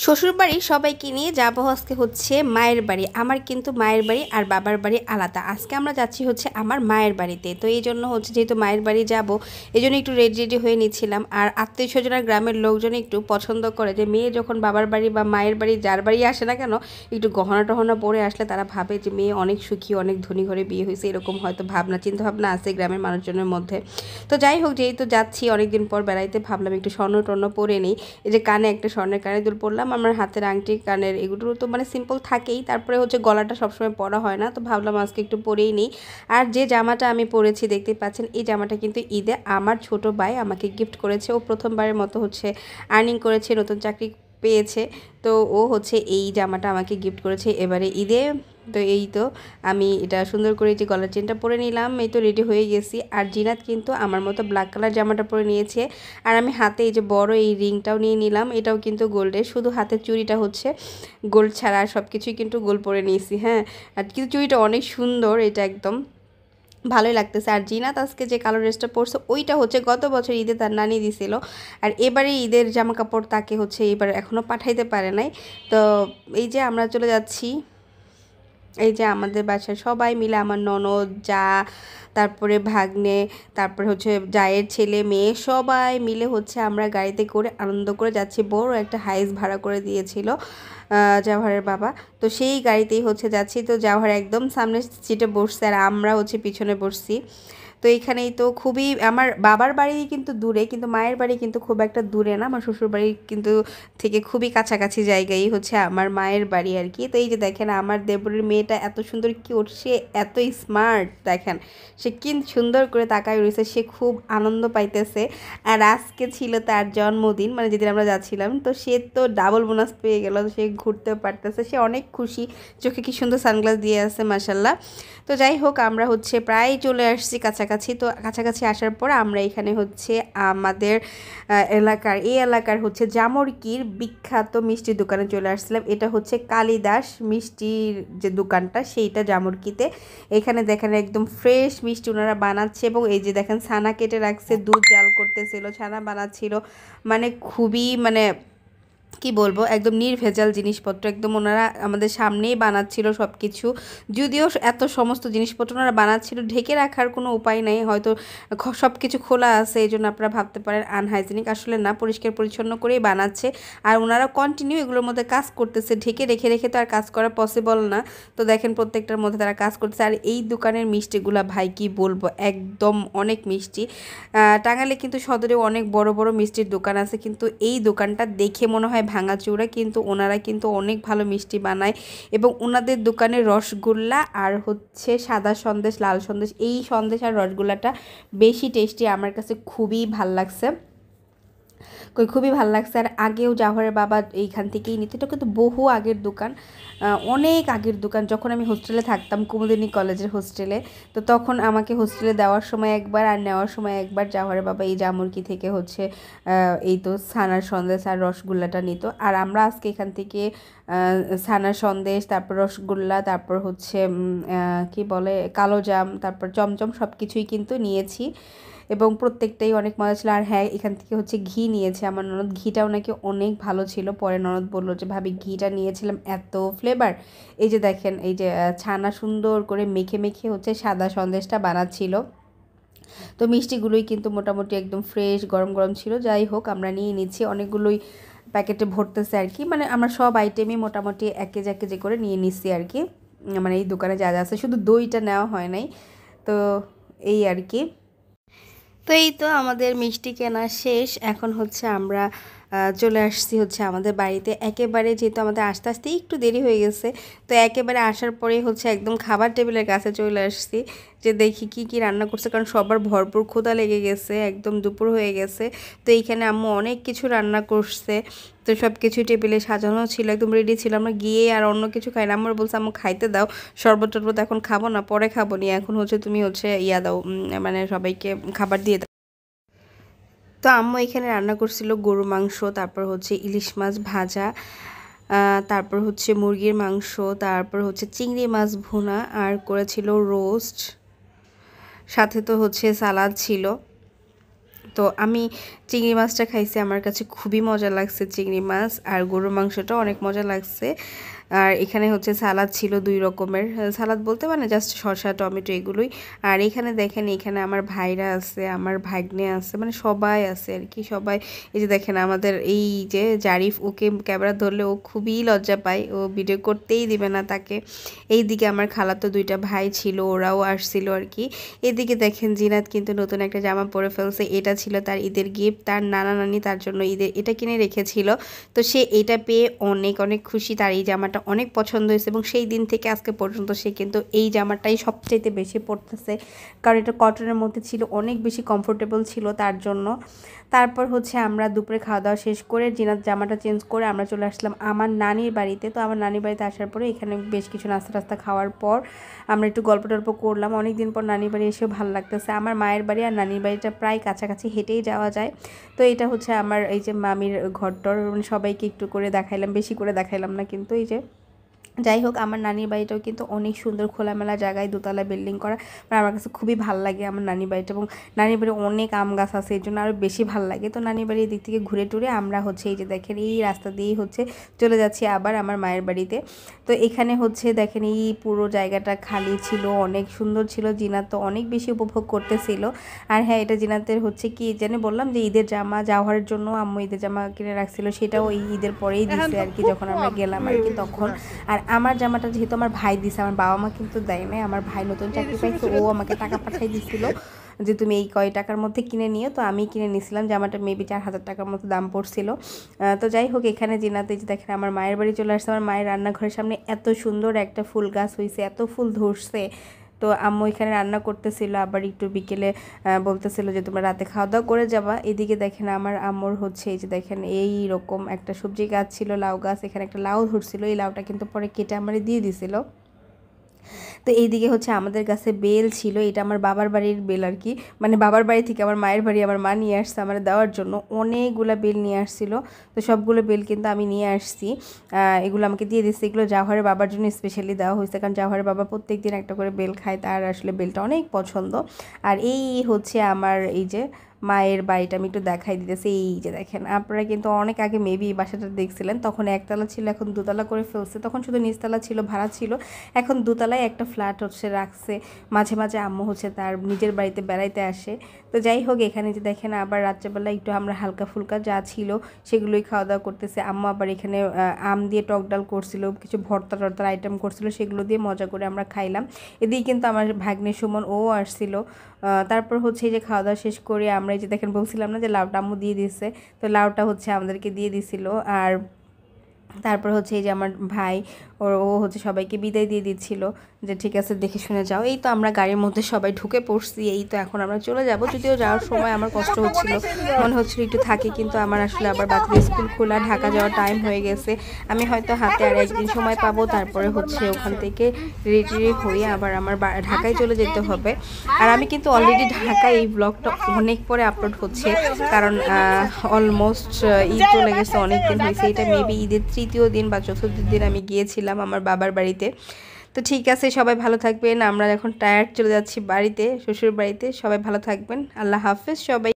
শ্বশুরবাড়ির সবাইকে নিয়ে যাবো আজকে হচ্ছে মায়ের বাড়ি। আমার কিন্তু মায়ের বাড়ি আর বাবার বাড়ি আলাদা। আজকে আমরা যাচ্ছি হচ্ছে আমার মায়ের বাড়িতে। তো এই জন্য হচ্ছে যেহেতু মায়ের বাড়ি যাব, এই জন্য একটু রেডি রেডি হয়ে নিচ্ছিলাম। আর আত্মীয় স্বজন আর গ্রামের লোকজন একটু পছন্দ করে যে মেয়ে যখন বাবার বাড়ি বা মায়ের বাড়ি যার বাড়ি আসে না কেন, একটু গহনা টহনা পরে আসলে তারা ভাবে যে মেয়ে অনেক সুখী, অনেক ধনী ঘরে বিয়ে হয়েছে, এরকম হয়তো ভাবনা চিন্তাভাবনা আছে গ্রামের মানুষজনের মধ্যে। তো যাই হোক, যেহেতু যাচ্ছি অনেকদিন পর বেড়াইতে, ভাবলাম একটু স্বর্ণ টর্ণ পরে নিই। এই যে কানে একটা স্বর্ণের কানের দুল পরলাম, আমার হাতের আংটি, কানের, এগুলো তো মানে সিম্পল থাকেই। তারপরে হচ্ছে গলাটা সবসময় পরা হয় না, তো ভাবলাম আজকে একটু পরেই নিই। আর যে জামাটা আমি পরেছি দেখতে পাচ্ছেন, এই জামাটা কিন্তু ঈদে আমার ছোট ভাই আমাকে গিফট করেছে। ও প্রথমবারের মতো হচ্ছে আর্নিং করেছে, নতুন চাকরি পেয়েছে। তো ও হচ্ছে এই জামাটা আমাকে গিফট করেছে এবারে ঈদে। তো এই তো আমি এটা সুন্দর করে যে গলার চেনটা পরে নিলাম, এই তো রেডি হয়ে গেছি। আর জিনাত কিন্তু আমার মতো ব্ল্যাক কালার জামাটা পরে নিয়েছে। আর আমি হাতে এই যে বড় এই রিংটাও নিয়ে নিলাম, এটাও কিন্তু গোল্ডের, শুধু হাতের চুড়িটা হচ্ছে গোল্ড ছাড়া, আর সব কিছুই কিন্তু গোল্ড পরে নিয়েছি। হ্যাঁ, আর কিন্তু চুড়িটা অনেক সুন্দর, এটা একদম ভালোই লাগতেছে। আর জিনাত আজকে যে কালো ড্রেসটা পরছে ওইটা হচ্ছে গত বছর ঈদে তার নানি দিছিল। আর এবারে ঈদের জামা কাপড় তাকে হচ্ছে এবার এখনও পাঠাইতে পারে নাই। তো এই যে আমরা চলে যাচ্ছি, এই যে আমাদের বাসায় সবাই মিলে, আমার ননদ, যা, তারপরে ভাগ্নে, তারপরে হচ্ছে জায়ের ছেলে মেয়ে, সবাই মিলে হচ্ছে আমরা গাড়িতে করে আনন্দ করে যাচ্ছি। বড় একটা হাইস ভাড়া করে দিয়েছিল জাওহারের বাবা, তো সেই গাড়িতেই হচ্ছে যাচ্ছি। তো জাওহার একদম সামনে সিটে বসছে আর আমরা হচ্ছে পিছনে বসছি। তো এইখানেই তো খুবই, আমার বাবার বাড়ি কিন্তু দূরে, কিন্তু মায়ের বাড়ি কিন্তু খুব একটা দূরে না, আমার শ্বশুর বাড়ি কিন্তু থেকে খুবই কাছাকাছি জায়গায় হচ্ছে আমার মায়ের বাড়ি আর কি। তো এই যে দেখেন আমার দেবরের মেয়েটা এত সুন্দর কিউট, সে এত স্মার্ট, দেখেন সে কি সুন্দর করে তাকায় রয়েছে, সে খুব আনন্দ পাইতেছে। আর আজকে ছিল তার জন্মদিন, মানে যেদিন আমরা যাচ্ছিলাম, তো সে তো ডাবল বোনাস পেয়ে গেল, সে ঘুরতে পারতেছে, সে অনেক খুশি। চোখে কি সুন্দর সানগ্লাস দিয়ে আছে মাশাল্লাহ। তো যাই হোক, আমরা হচ্ছে প্রায় চলে আসছি কাছাকাছি। তো কাছাকাছি আসার পর আমরা এখানে হচ্ছে আমাদের এই এলাকার হচ্ছে জামরকির বিখ্যাত মিষ্টির দোকানে চলে আসছিলাম। এটা হচ্ছে কালিদাস মিষ্টির যে দোকানটা, সেইটা জামরকিতে। এখানে দেখেন একদম ফ্রেশ মিষ্টি ওনারা বানাচ্ছে, এবং এই যে দেখেন ছানা কেটে রাখছে, দুধ জাল করতেছিল, ছানা বানাচ্ছিল, মানে খুবই মানে কি বলবো, একদম নির্ভেজাল জিনিসপত্র, একদম ওনারা আমাদের সামনেই বানাচ্ছিল সব কিছু। যদিও এত সমস্ত জিনিসপত্র ওনারা বানাচ্ছিল, ঢেকে রাখার কোনো উপায় নেই, হয়তো সব কিছু খোলা আছে, এই জন্য আপনারা ভাবতে পারেন আনহাইজেনিক, আসলে না, পরিষ্কার পরিচ্ছন্ন করেই বানাচ্ছে। আর ওনারা কন্টিনিউ এগুলোর মধ্যে কাজ করতেছে, ঢেকে রেখে রেখে তো আর কাজ করা পসিবল না। তো দেখেন প্রত্যেকটার মধ্যে তারা কাজ করতেছে। আর এই দোকানের মিষ্টিগুলা ভাই কি বলবো, একদম অনেক মিষ্টি। টাঙ্গাইলে কিন্তু সদরে অনেক বড় বড় মিষ্টির দোকান আছে, কিন্তু এই দোকানটা দেখে মনে হয় ভাঙাচোরা, কিন্তু ওনারা কিন্তু অনেক ভালো মিষ্টি বানায়। এবং ওনাদের দোকানে রসগোল্লা আর হচ্ছে সাদা সন্দেশ, লাল সন্দেশ, এই সন্দেশ আর রসগোল্লাটা বেশি টেস্টি, আমার কাছে খুবই ভাল লাগছে, খুবই ভালো লাগছে। আর আগেও জাওহারের বাবা এইখান থেকেই নিত, এটা কিন্তু বহু আগের দোকান, অনেক আগের দোকান। যখন আমি হোস্টেলে থাকতাম, কুমুদিনী কলেজের হোস্টেলে, তো তখন আমাকে হোস্টেলে দেওয়ার সময় একবার আর নেওয়ার সময় একবার জাওহারের বাবা এই জামুরকি থেকে হচ্ছে এই তো ছানার সন্দেশ আর রসগোল্লাটা নিত। আর আমরা আজকে এখান থেকে ছানার সন্দেশ, তারপর রসগোল্লা, তারপর হচ্ছে কি বলে কালো জাম, তারপর চমচম, সব কিছুই কিন্তু নিয়েছি, এবং প্রত্যেকটাই অনেক মজা ছিল। আর হ্যাঁ, এখান থেকে হচ্ছে ঘি নিয়েছে আমার ননদ, ঘিটাও নাকি অনেক ভালো ছিল। পরে ননদ বললো যে ভাবি ঘিটা নিয়েছিলাম এত ফ্লেভার। এই যে দেখেন, এই যে ছানা সুন্দর করে মেখে মেখে হচ্ছে সাদা সন্দেশটা বানাচ্ছিল। তো মিষ্টিগুলোই কিন্তু মোটামুটি একদম ফ্রেশ গরম গরম ছিল। যাই হোক, আমরা নিয়ে নিচ্ছি, অনেকগুলোই প্যাকেটে ভরতেছে আর কি, মানে আমরা সব আইটেমই মোটামুটি এক কেজি করে নিয়ে নিচ্ছি আর কি। মানে এই দোকানে যা যা আছে, শুধু দইটা নেওয়া হয় নাই। তো এই আর কি। তো এই তো আমাদের মিষ্টি কেনা শেষ, এখন হচ্ছে আমরা চলে আসছি হচ্ছে আমাদের বাড়িতে একেবারে, যেহেতু আমাদের আস্তে আস্তে একটু দেরি হয়ে গেছে, তো একেবারে আসার পরেই হচ্ছে একদম খাবার টেবিলের কাছে চলে আসছি, যে দেখি কি কি রান্না করছে, কারণ সবার ভরপুর ক্ষুধা লেগে গেছে, একদম দুপুর হয়ে গেছে। তো এইখানে আম্মু অনেক কিছু রান্না করছে, তো সব কিছু টেবিলে সাজানো ছিল, একদম রেডি ছিল। আমরা গিয়ে আর অন্য কিছু খাই না, আমরা বলছি আম্মু খাইতে দাও, শরবত টরবত এখন খাবো না, পরে খাবো নি, এখন হচ্ছে তুমি হচ্ছে ইয়া দাও, মানে সবাইকে খাবার দিয়ে দাও। তো আম্মু এখানে রান্না করছিল গরু মাংস, তারপর হচ্ছে ইলিশ মাছ ভাজা, তারপর হচ্ছে মুরগির মাংস, তারপর হচ্ছে চিংড়ি মাছ ভুনা, আর করেছিল রোস্ট, সাথে তো হচ্ছে সালাদ ছিল। তো আমি চিংড়ি মাছটা খাইছি, আমার কাছে খুবই মজা লাগছে চিংড়ি মাছ, আর গরুর মাংসটা অনেক মজা লাগছে। আর এখানে হচ্ছে সালাদ ছিল 2 রকমের, সালাদ বলতে মানে জাস্ট শসা টমেটো এগুলোই। আর এখানে দেখেন এখানে আমার ভাইরা আছে, আমার ভাগ্নে আছে, মানে সবাই আছে আর কি। সবাই এই যে দেখেন আমাদের এই যে জারিফ, ওকে ক্যামেরা ধরলে ও খুবই লজ্জা পায়, ও ভিডিও করতেই দিবে না তাকে। এইদিকে আমার খালাতো 2টা ভাই ছিল, ওরাও আসছিল আর কি। এদিকে দেখেন জিনাত কিন্তু নতুন একটা জামা পরে ফেলছে, এটা ছিল তার ঈদের গিফট, তার নানা নানি তার জন্য ঈদের এটা কিনে রেখেছিল। তো সে এটা পেয়ে অনেক অনেক খুশি, তার এই জামাটা অনেক পছন্দ হয়েছে এবং সেই দিন থেকে আজকে পর্যন্ত সে কিন্তু এই জামাটাই সবচেয়ে বেশি পরতেছে, কারণ এটা কটনের মধ্যে ছিল, অনেক বেশি কমফোর্টেবল ছিল তার জন্য। তারপর হচ্ছে আমরা দুপুরে খাওয়া দাওয়া শেষ করে জিনাত জামাটা চেঞ্জ করে আমরা চলে আসলাম আমার নানির বাড়িতে। তো আমার নানির বাড়িতে আসার পরে এখানে বেশ কিছু নাস্তা টাস্তা খাওয়ার পর আমরা একটু গল্প টল্প করলাম। অনেক দিন পর নানির বাড়ি এসেও ভালো লাগতেছে। আমার মায়ের বাড়ি আর নানির বাড়িটা প্রায় কাছাকাছি, হেঁটেই যাওয়া যায়। তো এটা হচ্ছে আমার এই যে মামির ঘরটর, মানে সবাইকে একটু করে দেখাইলাম, বেশি করে দেখাইলাম না কিন্তু। এই যে যাই হোক, আমার নানির বাড়িটাও কিন্তু অনেক সুন্দর, খোলামেলা জায়গায় 2তলা বিল্ডিং করা, মানে আমার কাছে খুবই ভালো লাগে আমার নানির বাড়িটা। এবং নানির বাড়ি অনেক আম গাছ আছে, এই জন্য আরও বেশি ভালো লাগে। তো নানির বাড়ির দিক থেকে ঘুরে টুরে আমরা হচ্ছে এই যে দেখেন এই রাস্তা দিয়েই হচ্ছে চলে যাচ্ছি আবার আমার মায়ের বাড়িতে। তো এখানে হচ্ছে দেখেন এই পুরো জায়গাটা খালি ছিল, অনেক সুন্দর ছিল, জিনাত তো অনেক বেশি উপভোগ করতেছিল। আর হ্যাঁ, এটা জিনাতের হচ্ছে কি জানে বললাম যে ঈদের জামা জাওহারের জন্য আম্মু ঈদের জামা কিনে রাখছিল, সেটাও এই ঈদের পরেই দিচ্ছে আর কি, যখন আমরা গেলাম আর কি তখন। আর আমার জামাটা যেহেতু আমার ভাই দিছে, আমার বাবা মা কিন্তু দেয় নাই, আমার ভাই নতুন চাকরি পাইছে, ও আমাকে টাকা পাঠাই দিছিল যে তুমি এই কয় টাকার মধ্যে কিনে নিও। তো আমি কিনে নিয়েছিলাম জামাটা, মেবি 4000 টাকার মতো দাম পড়ছিল। তো যাই হোক, এখানে জিনাতে যে দেখেন আমার মায়ের বাড়ি চলে আসছে। আমার মায়ের রান্নাঘরের সামনে এত সুন্দর একটা ফুল গাছ হয়েছে, এত ফুল ধরছে। তো আম্মু এখানে রান্না করতেছিল, আবার একটু বিকেলে বলতেছিল যে তোমরা রাতে খাওয়া দাওয়া করে যাবা। এদিকে দেখেন আমার আম্মুর হচ্ছে এই যে দেখেন এই রকম একটা সবজি গাছ ছিল, লাউ গাছ, এখানে একটা লাউ ধরছিল, এই লাউটা কিন্তু পরে কেটে আমারে দিয়ে দিছিল। তো এইদিকে হচ্ছে আমাদের কাছে বেল ছিল, এটা আমার বাবার বাড়ির বেল আর কি, মানে বাবার বাড়ি থেকে আমার মায়ের বাড়ি আমার মা নিয়ে আসছে আমার দেওয়ার জন্য, অনেকগুলো বেল নিয়ে আসছিল। তো সবগুলো বেল কিন্তু আমি নিয়ে আসছি, এগুলো আমাকে দিয়ে দিচ্ছে। এগুলো জাওহারের বাবার জন্য স্পেশালি দেওয়া হয়েছে, কারণ জাওহারের বাবা প্রত্যেক দিন একটা করে বেল খায়, তার আসলে বেলটা অনেক পছন্দ। আর এই হচ্ছে আমার এই যে মায়ের বাড়িটা আমি একটু দেখাই দিতেছি। এই যে দেখেন, আপনারা কিন্তু অনেক আগে মেবি এই বাসাটা দেখছিলেন, তখন একতলা ছিল, এখন 2তলা করে ফেলছে। তখন শুধু নিচতলা ছিল, ভাড়া ছিল, এখন 2তলায় একটা ফ্ল্যাট হচ্ছে রাখছে। মাঝে মাঝে আম্মু হচ্ছে তার নিজের বাড়িতে বেড়াইতে আসে। তো যাই হোক, এখানে যে দেখেন আবার রাত্রেবেলা একটু আমরা হালকা ফুলকা যা ছিল সেগুলোই খাওয়া দাওয়া করতেছে। আম্মু আবার এখানে আম দিয়ে টক ডাল করছিল, কিছু ভর্তা টর্তার আইটেম করছিল, সেগুলো দিয়ে মজা করে আমরা খাইলাম। এদিকে কিন্তু আমার ভাগ্নে সুমন ও আসছিল। তারপর হচ্ছে এই যে খাওয়া দাওয়া শেষ করে আমরা এই যে দেখেন বলছিলাম না যে লাউটা আম্মু দিয়ে দিচ্ছে, তো লাউটা হচ্ছে আমাদেরকে দিয়ে দিছিল। আর তারপর হচ্ছে এই যে আমার ভাই ও হচ্ছে সবাইকে বিদায় দিয়ে দিচ্ছিল যে ঠিক আছে দেখে শুনে যাও। এই তো আমরা গাড়ির মধ্যে সবাই ঢুকে পড়ছি, এই তো এখন আমরা চলে যাব। যদিও যাওয়ার সময় আমার কষ্ট হচ্ছিল, মনে হচ্ছিল একটু থাকি, কিন্তু আমার আসলে আবার বাচ্চাদের স্কুল খোলা, ঢাকা যাওয়ার টাইম হয়ে গেছে। আমি হয়তো হাতে আর একদিন সময় পাবো, তারপরে হচ্ছে ওখান থেকে রেডি হয়ে আবার আমার ঢাকায় চলে যেতে হবে। আর আমি কিন্তু অলরেডি ঢাকায়, এই ব্লগটা অনেক পরে আপলোড হচ্ছে, কারণ অলমোস্ট ঈদ চলে গেছে, অনেক দিন হয়েছে। এটা মেবি ঈদের 3য় দিন বা 4র্থ দিন আমি গিয়েছিলাম আমার বাবার বাড়িতে। তো ঠিক আছে, সবাই ভালো থাকবেন। আমরা এখন টায়ার্ড চলে যাচ্ছি বাড়িতে, শ্বশুর বাড়িতে। সবাই ভালো থাকবেন, আল্লাহ হাফেজ সবাই।